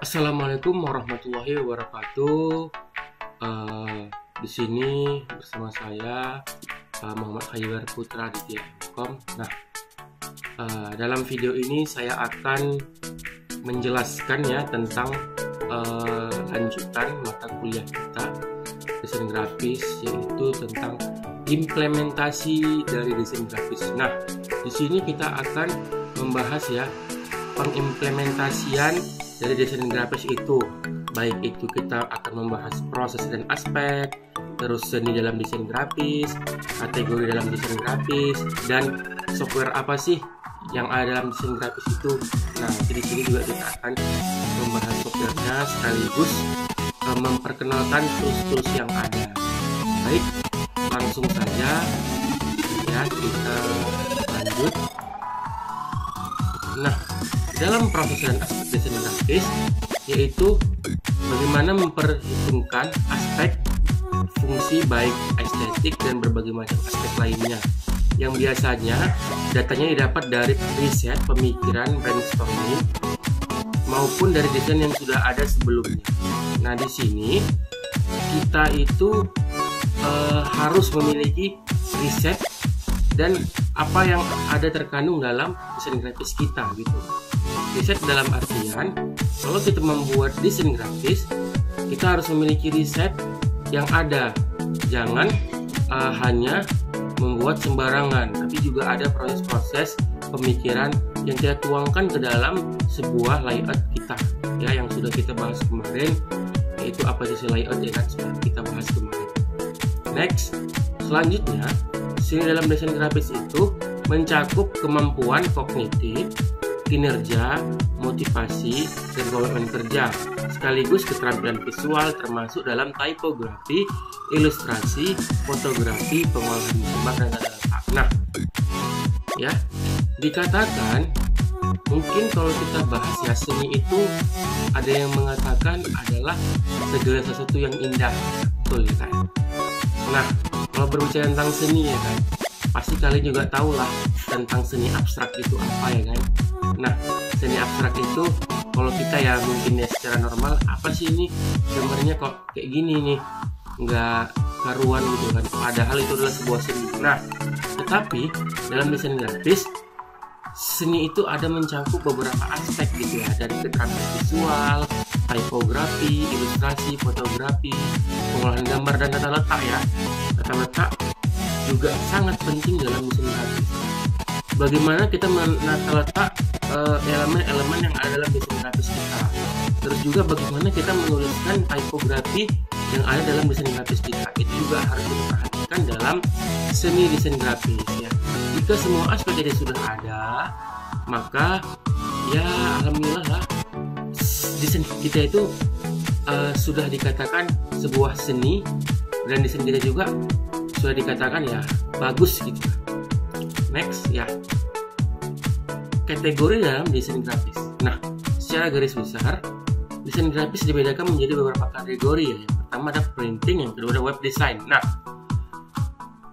Assalamualaikum warahmatullahi wabarakatuh. Di sini bersama saya Muhammad Khaybar Putra Aditya.com. Nah, dalam video ini saya akan menjelaskan ya tentang lanjutan mata kuliah kita desain grafis, yaitu tentang implementasi dari desain grafis. Nah, di sini kita akan membahas ya pengimplementasian dari desain grafis itu, baik itu kita akan membahas proses dan aspek, terus seni dalam desain grafis, kategori dalam desain grafis, dan software apa sih yang ada dalam desain grafis itu. Nah, di sini juga kita akan membahas softwarenya sekaligus memperkenalkan tools-tools yang ada. Baik, langsung saja ya kita lanjut. Nah, dalam proses dan aspek desain grafis, yaitu bagaimana memperhitungkan aspek fungsi baik estetik dan berbagai macam aspek lainnya yang biasanya datanya didapat dari riset, pemikiran, brainstorming maupun dari desain yang sudah ada sebelumnya. Nah, di sini kita itu harus memiliki riset dan apa yang ada terkandung dalam desain grafis kita gitu. Riset dalam artian kalau kita membuat desain grafis, kita harus memiliki riset yang ada. Jangan hanya membuat sembarangan, tapi juga ada proses-proses pemikiran yang kita tuangkan ke dalam sebuah layout kita ya, yang sudah kita bahas kemarin, yaitu apa sih layout ya kan, sudah kita bahas kemarin. Next, selanjutnya seni dalam desain grafis itu mencakup kemampuan kognitif, kinerja, motivasi, dan komitmen kerja, sekaligus keterampilan visual termasuk dalam typografi, ilustrasi, fotografi, pengolahan gambar, dan tata letak. Nah, ya, dikatakan mungkin kalau kita bahas ya, seni itu ada yang mengatakan adalah segala sesuatu yang indah, betul ya kan? Nah, kalau berbicara tentang seni ya kan, pasti kalian juga tahu lah tentang seni abstrak itu apa ya kan. Nah, seni abstrak itu kalau kita ya mungkin ya secara normal, apa sih ini gambarnya kok kayak gini nih, nggak karuan gitu kan, padahal itu adalah sebuah seni. Nah, tetapi dalam desain grafis, seni itu ada mencakup beberapa aspek gitu ya, dari keterampilan visual, typografi, ilustrasi, fotografi, pengolahan gambar, dan tata letak ya. Tata letak juga sangat penting dalam desain grafis. Bagaimana kita menata letak elemen-elemen yang ada dalam desain grafis kita. Terus juga bagaimana kita menuliskan typografi yang ada dalam desain grafis kita. Itu juga harus diperhatikan dalam seni desain grafis ya. Jika semua aspek ini sudah ada, maka ya alhamdulillah lah, desain kita itu sudah dikatakan sebuah seni, dan desain kita juga sudah dikatakan ya bagus gitu. Next ya, kategori dalam desain grafis. Nah, secara garis besar desain grafis dibedakan menjadi beberapa kategori ya. Yang pertama ada printing, yang kedua ada web design. Nah,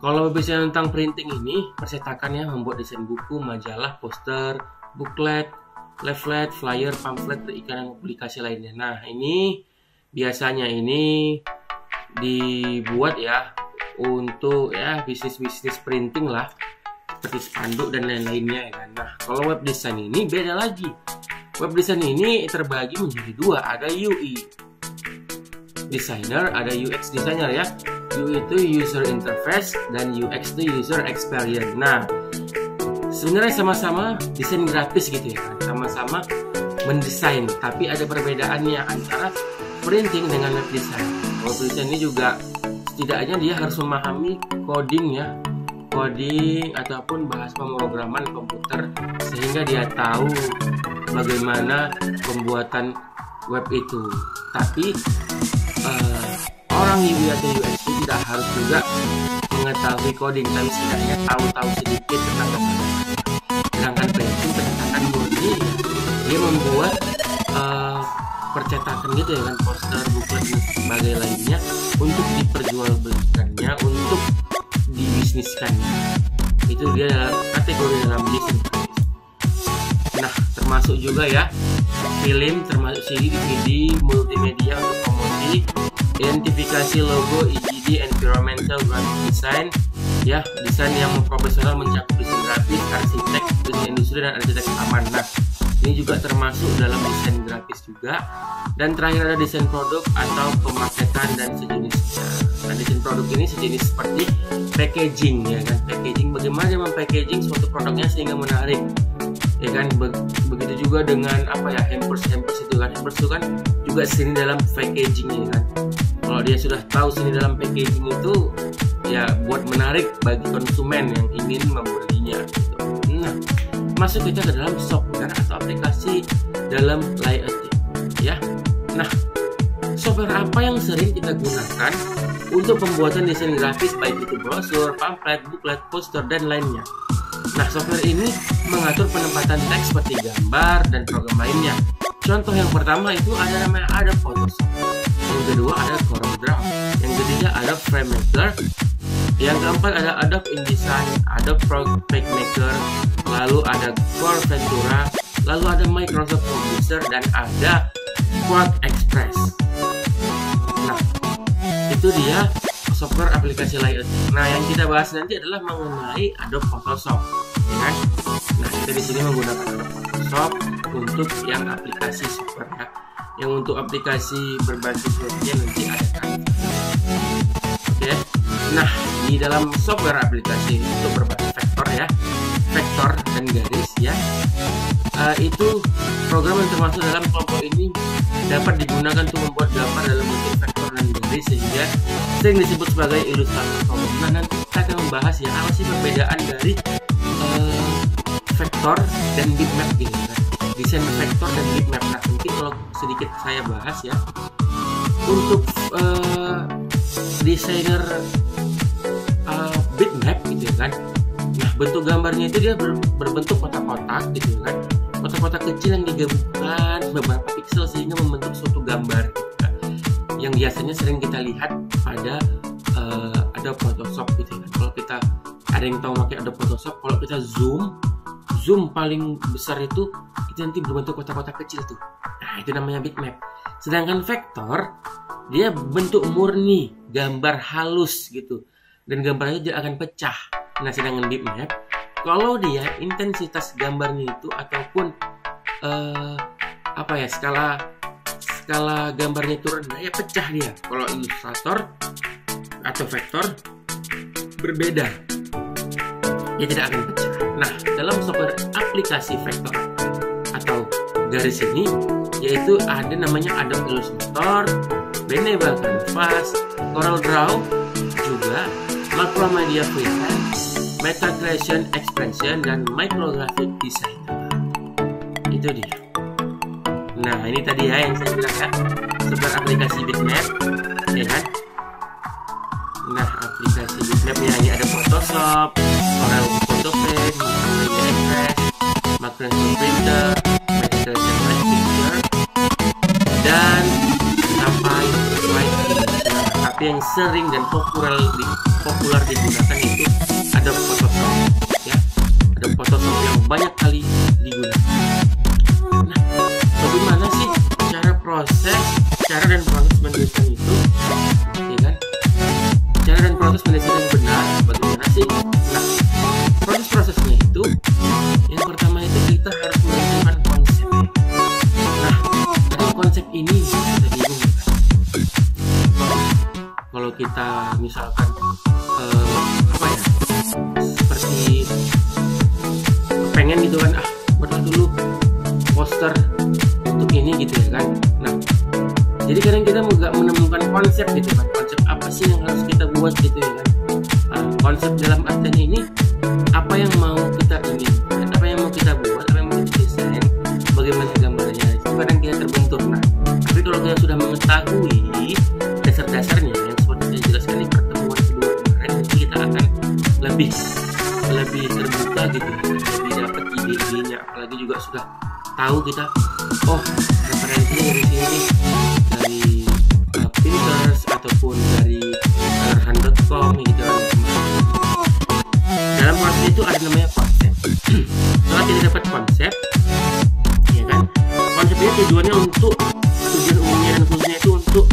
kalau berbicara tentang printing ini, percetakannya membuat desain buku, majalah, poster, booklet, leaflet, flyer, pamflet, iklan, dan publikasi lainnya. Nah, ini biasanya ini dibuat ya untuk ya bisnis-bisnis printing lah, seperti spanduk dan lain-lainnya ya kan. Nah, kalau web design ini beda lagi. Web design ini terbagi menjadi dua, ada UI designer, ada UX designer ya. UI itu user interface dan UX itu user experience. Nah, sebenarnya sama-sama desain grafis gitu ya kan, sama-sama mendesain, tapi ada perbedaannya antara printing dengan web design. Web design ini juga setidaknya dia harus memahami coding ya, coding ataupun bahasa pemrograman komputer, sehingga dia tahu bagaimana pembuatan web itu. Tapi orang UI atau UX itu tidak harus juga mengetahui coding, tapi setidaknya tahu sedikit tentang dasar. Sedangkan printing, percetakan murni, dia membuat percetakan gitu ya kan, poster, booklet, dan sebagainya lainnya untuk diperjualbelikannya, untuk dibisniskannya. Itu dia kategori dalam desain grafis. Nah, termasuk juga ya film, termasuk CD, DVD, multimedia untuk promosi, identifikasi logo, EGD, environmental graphic design, ya, desain yang profesional mencakup desain grafis, arsitek, desain industri dan arsitek taman. Nah, ini juga termasuk dalam desain grafis juga. Dan terakhir ada desain produk atau pemaketan dan sejenisnya. Nah, desain produk ini sejenis seperti packaging, ya kan? Packaging, bagaimana packaging suatu produknya sehingga menarik, ya kan? Begitu juga dengan apa ya, hampers itu kan, hampers itu kan juga sini dalam packaging, ya kan? Kalau dia sudah tahu sini dalam packaging itu, ya buat menarik bagi konsumen yang ingin membelinya. Gitu. Nah, masuk kita ke dalam software atau aplikasi dalam layouting, ya. Nah, software apa yang sering kita gunakan untuk pembuatan desain grafis, baik itu brosur, pamflet, booklet, poster, dan lainnya? Nah, software ini mengatur penempatan teks seperti gambar dan program lainnya. Contoh yang pertama itu ada namanya Adobe Photoshop. Yang kedua ada CorelDRAW. Yang ketiga ada FrameMaker. Yang keempat ada Adobe InDesign, Adobe PageMaker, lalu ada Core Ventura, lalu ada Microsoft Publisher, dan ada QuickExpress. Nah, itu dia software aplikasi layouting. Nah, yang kita bahas nanti adalah mengenai Adobe Photoshop, ya kan? Nah, kita di sini menggunakan Adobe Photoshop untuk yang aplikasi software, ya. Yang untuk aplikasi berbasis webnya nanti ada kan. Oke. Nah, di dalam software aplikasi untuk berbasis vektor, ya, vektor dan garis, ya, itu program yang termasuk dalam kelompok ini dapat digunakan untuk membuat gambar dalam bentuk vektor dan garis sehingga sering disebut sebagai ilustrator komik. Nah, nanti kita akan membahas ya apa sih perbedaan dari vektor dan bitmap gitu kan. Desain vektor dan bitmap. Nah, mungkin kalau sedikit saya bahas ya. Untuk desainer bitmap gitu kan. Nah, bentuk gambarnya itu dia berbentuk kotak-kotak gitu kan. Kotak-kotak kecil yang digabungkan beberapa piksel sehingga membentuk suatu gambar gitu kan. Yang biasanya sering kita lihat pada Adobe Photoshop gitu kan. Kalau kita ada yang tahu pakai Adobe Photoshop, kalau kita zoom paling besar itu nanti berbentuk kotak-kotak kecil tuh. Nah, itu namanya bitmap. Sedangkan vektor dia bentuk murni, gambar halus gitu. Dan gambarnya tidak akan pecah. Nah, sedangkan bitmap kalau dia intensitas gambarnya itu ataupun apa ya, skala gambarnya itu rendah, ya pecah dia. Kalau ilustrator atau vektor berbeda, dia tidak akan pecah. Nah, dalam software aplikasi vektor atau garis ini, yaitu ada namanya Adobe Illustrator, Beneva Canvas, CorelDRAW, juga Macromedia Freehand, Meta Creation Expression, dan Micrographic Designer. Itu dia. Nah, ini tadi ya yang saya bilang ya, software aplikasi bitmap, ya kan? Nah, aplikasi bitmapnya ini ada Photoshop, Corel Photopad, Macromedia Express, Macromedia Printer, Meta Creation Picture, dan sampai slide. Tapi yang sering dan populer digunakan itu ada Photoshop, ya. Ada Photoshop yang banyak kali digunakan. Nah, bagaimana sih cara dan proses mendesain itu, ya kan? Cara dan proses mendesain yang benar bagaimana sih? Nah, prosesnya itu yang pertama itu kita harus menentukan konsep. Nah, dari konsep ini kita bingung kan? Kalau kita misalkan apa ya, seperti pengen gitu kan, buatlah dulu poster untuk ini gitu ya kan. Nah, jadi kadang kita nggak menemukan konsep gitu kan, konsep apa sih yang harus kita buat gitu ya kan. Nah, konsep dalam artian ini apa yang mau kita inginkan, apa yang mau kita buat, apa yang mau kita desain, bagaimana gambarnya, itu kadang kita terbentur. Nah, tapi kalau kita sudah mengetahui dasar-dasarnya yang seperti saya jelaskan di pertemuan kedua kemarin, nanti kita akan lebih terbuka gitu, lebih dapat ide-idenya, apalagi juga sudah tahu kita, oh referensinya dari sini, dari Pinterest ataupun dari colorhunt.com gitu kan. Dalam proses itu ada namanya konsep. Setelah kita dapat konsep, sebenarnya untuk tujuan umumnya dan khususnya itu untuk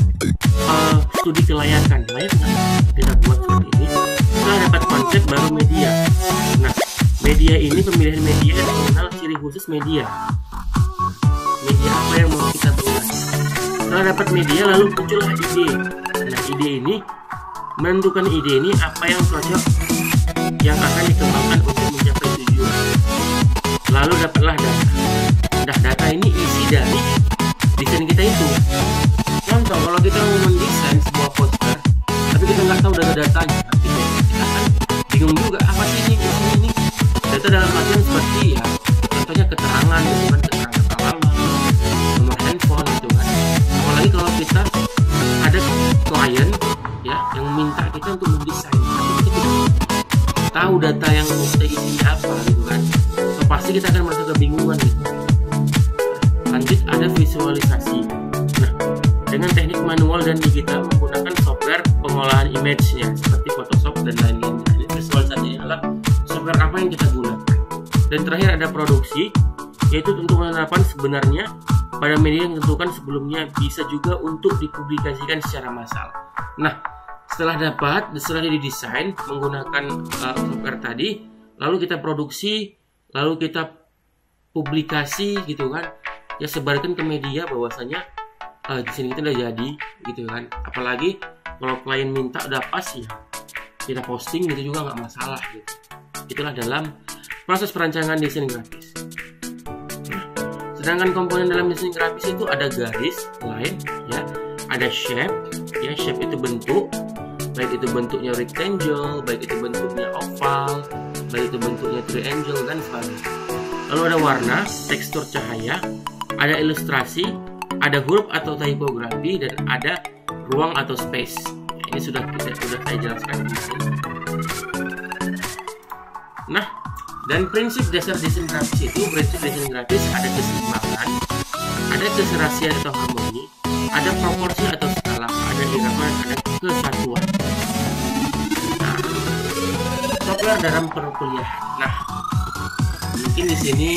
studi kelayakan. Layak nggak kita buat seperti ini? Setelah dapat konsep baru media. Nah, media ini, pemilihan media dan mengenal ciri khusus media. Media apa yang mau kita buat? Setelah dapat media, lalu muncullah ide. Nah, ide ini menentukan ide ini apa yang cocok, yang akan dikembangkan untuk mencapai tujuan. Lalu dapatlah data. Nah, data ini isi dari desain kita itu. Contoh, kalau kita mau mendesain sebuah poster, tapi kita nggak tahu data-datanya, nanti kita akan bingung juga apa sih ini ini. Data dalam artian seperti ya, contohnya keterangan, gitu kan, keterangan alamat, nomor handphone, gitu kan. Apalagi kalau kita ada klien ya yang minta kita untuk mendesain, tapi kita tidak tahu data yang mau kita isinya apa, gitu kan. So, pasti kita akan merasa kebingungan gitu. Lanjut ada visualisasi. Nah, dengan teknik manual dan digital menggunakan software pengolahan image-nya seperti Photoshop dan lain-lain. Nah, ini visualisasi adalah software apa yang kita gunakan. Dan terakhir ada produksi, yaitu untuk penerapan sebenarnya pada media yang ditentukan sebelumnya, bisa juga untuk dipublikasikan secara massal. Nah, setelah didesain menggunakan software tadi, lalu kita produksi, lalu kita publikasi, gitu kan. Ya, sebarkan ke media bahwasanya desain kita udah jadi, gitu kan. Apalagi kalau klien minta udah pas ya kita posting, gitu juga nggak masalah gitu. Itulah dalam proses perancangan desain grafis. Nah, sedangkan komponen dalam desain grafis itu ada garis, line, ya, ada shape, ya, shape itu bentuk, baik itu bentuknya rectangle, baik itu bentuknya oval, baik itu bentuknya triangle dan sebagainya. Lalu ada warna, tekstur cahaya, ada ilustrasi, ada huruf atau tipografi, dan ada ruang atau space. Ini sudah saya jelaskan kemarin. Nah, dan prinsip dasar desain grafis itu, prinsip desain grafis ada keseimbangan, ada keserasian atau harmoni, ada proporsi atau skala, ada irama, ada kesatuan. Nah, software dalam perkuliahan. Nah, mungkin di sini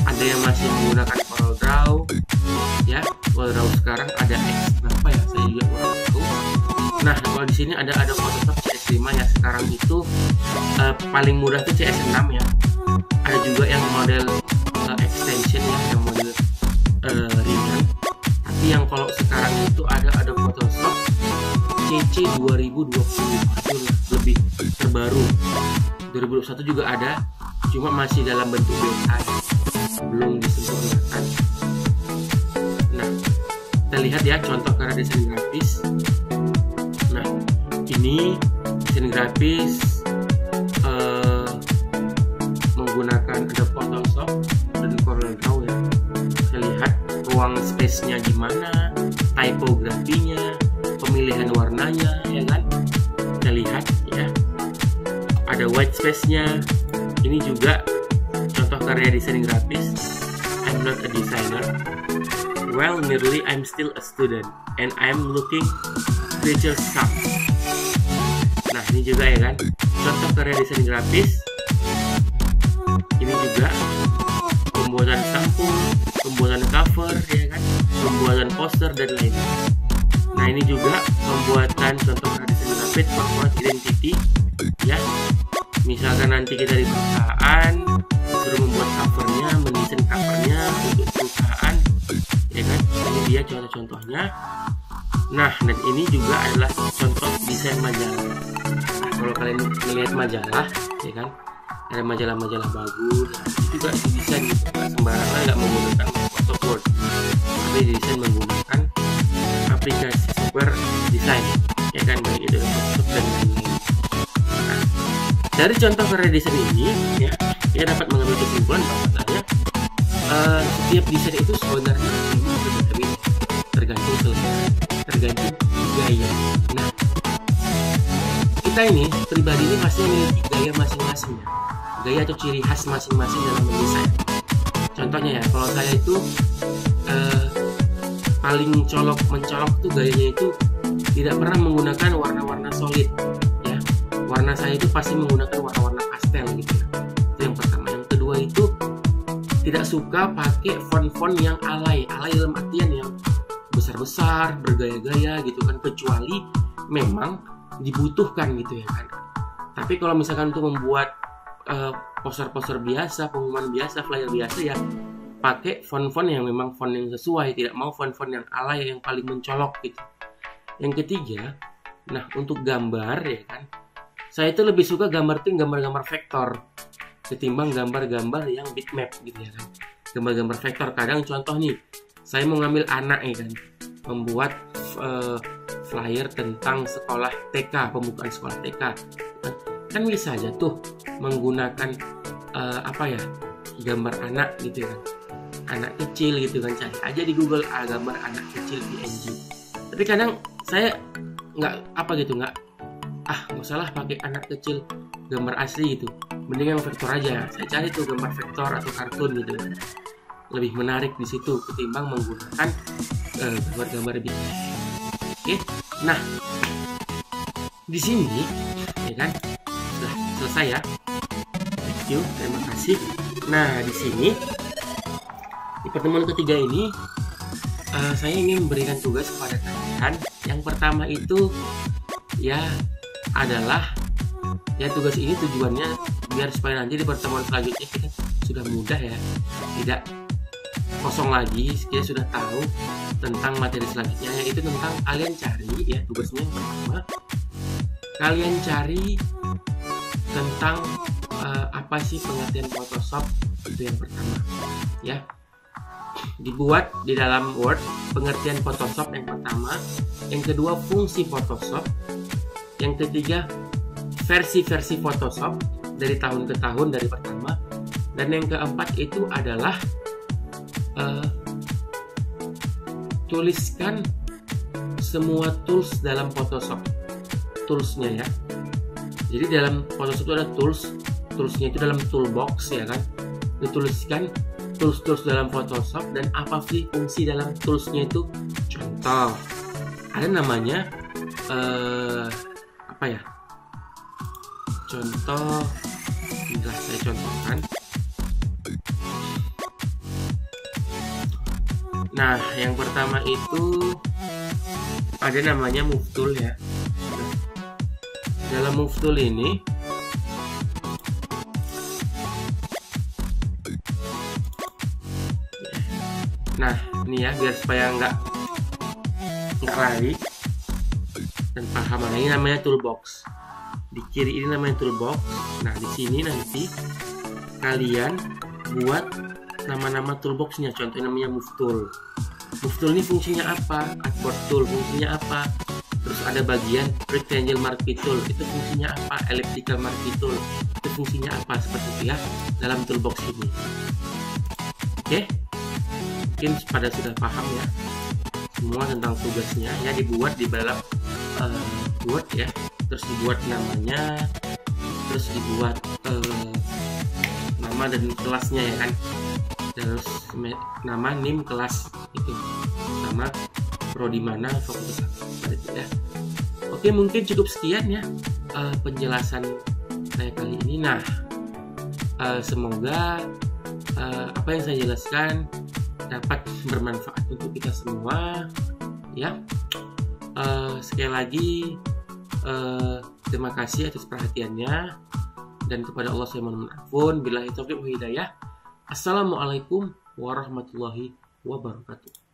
ada yang masih menggunakan CorelDRAW, ya. CorelDRAW sekarang ada X berapa ya? Saya juga kurang tahu. Nah, kalau di sini ada Photoshop CS5 ya. Sekarang itu paling mudah itu CS6 ya. Ada juga yang model extension ya, yang model ringan. Tapi yang kalau sekarang itu ada Photoshop CC 2020 itu lebih terbaru. 2021 juga ada, cuma masih dalam bentuk beta, belum disempurnakan. Nah, kita lihat ya contoh karya desain grafis. Nah, ini desain grafis menggunakan ada Photoshop dan CorelDRAW ya. Kita lihat ruang space-nya gimana, tipografinya, pemilihan warnanya, ya kan? Kita lihat ya. Ada white space-nya. Ini juga contoh karya desain grafis. I'm not a designer. Well, merely I'm still a student and I'm looking future stuff. Nah, ini juga ya kan, contoh karya desain grafis. Ini juga pembuatan sampul, pembuatan cover, ya kan, pembuatan poster dan lainnya. Nah, ini juga pembuatan contoh karya desain grafis corporate identity, ya. Misalkan nanti kita di perusahaan suruh membuat covernya, mendesain covernya untuk perusahaan, ya kan. Ini dia contoh-contohnya. Nah, dan ini juga adalah contoh desain majalah. Nah, kalau kalian melihat majalah, ya kan, ada majalah-majalah bagus. Nah, itu juga desain gitu, nggak sembarangan, nggak menggunakan Microsoft Word, tapi desain menggunakan aplikasi software desain, ya kan, baik itu Photoshop dan lain-lain. Nah, dari contoh karya desain ini, ya, kita dapat mengambil kesimpulan bahwasanya setiap desain itu sebenarnya tergantung selera, tergantung gaya. Nah, kita ini pribadi ini pasti memiliki gaya masing-masing, ya, gaya atau ciri khas masing-masing dalam mendesain. Contohnya ya, kalau saya itu paling mencolok itu gayanya itu tidak pernah menggunakan warna-warna solid, ya. Warna saya itu pasti menggunakan warna-warna pastel gitu ya. Itu yang pertama. Yang kedua itu tidak suka pakai font-font yang alay dalam artian yang besar-besar, bergaya-gaya gitu kan, kecuali memang dibutuhkan gitu ya kan. Tapi kalau misalkan untuk membuat poster-poster biasa, pengumuman biasa, flyer biasa, ya pakai font-font yang memang font yang sesuai, tidak mau font-font yang alay yang paling mencolok gitu. Yang ketiga, nah untuk gambar ya kan, saya itu lebih suka gambar vektor ketimbang gambar-gambar yang bitmap gitu ya kan. Gambar-gambar vektor, kadang contoh nih, saya mau ngambil anak ya kan, membuat flyer tentang sekolah TK, pembukaan sekolah TK, kan bisa aja tuh menggunakan gambar anak gitu kan, anak kecil gitu kan, cari aja di Google gambar anak kecil PNG. Tapi kadang saya nggak salah pakai anak kecil gambar asli gitu, mending yang vektor aja. Saya cari tuh gambar vektor atau kartun gitu, lebih menarik di situ ketimbang menggunakan gambar-gambar bitmap. Oke, nah di sini ya kan sudah selesai ya. Thank you, terima kasih. Nah di sini di pertemuan ketiga ini saya ingin memberikan tugas kepada kalian. Yang pertama itu ya adalah tugas ini tujuannya biar supaya nanti di pertemuan selanjutnya kita sudah mudah ya, tidak kosong lagi, kita sudah tahu tentang materi selanjutnya, yaitu tentang kalian cari ya, tugasnya yang pertama kalian cari tentang apa sih pengertian Photoshop, itu yang pertama ya, dibuat di dalam Word pengertian Photoshop yang pertama, yang kedua fungsi Photoshop, yang ketiga versi-versi Photoshop dari tahun ke tahun dari pertama, dan yang keempat itu adalah tuliskan semua tools dalam Photoshop, toolsnya ya. Jadi dalam Photoshop itu ada toolsnya itu dalam toolbox ya kan, dituliskan tools dalam Photoshop dan apa sih fungsi dalam toolsnya itu. Contoh ada namanya contoh, inilah saya contohkan. Nah yang pertama itu ada namanya Move Tool ya. Dalam Move Tool ini ini ya, biar supaya nggak lari dan paham, ini namanya toolbox. Di kiri ini namanya toolbox. Nah di sini nanti kalian buat nama-nama toolboxnya. Contohnya namanya Move Tool. Move Tool ini fungsinya apa? Artboard Tool fungsinya apa? Terus ada bagian Rectangle Marquee Tool, itu fungsinya apa? Elliptical Marquee Tool, itu fungsinya apa? Seperti itu ya dalam toolbox ini. Oke, mungkin pada sudah paham ya semua tentang tugasnya ya, dibuat di dalam Word ya, terus dibuat namanya, terus dibuat nama dan kelasnya ya kan, terus nama nim kelas itu sama prodi mana, fokus pada itu ya. Oke, mungkin cukup sekian ya penjelasan saya kali ini. Nah semoga apa yang saya jelaskan dapat bermanfaat untuk kita semua ya. Sekali lagi terima kasih atas perhatiannya, dan kepada Allah saya mohon ampun. Billahi taufiq wal hidayah. Assalamualaikum warahmatullahi wabarakatuh.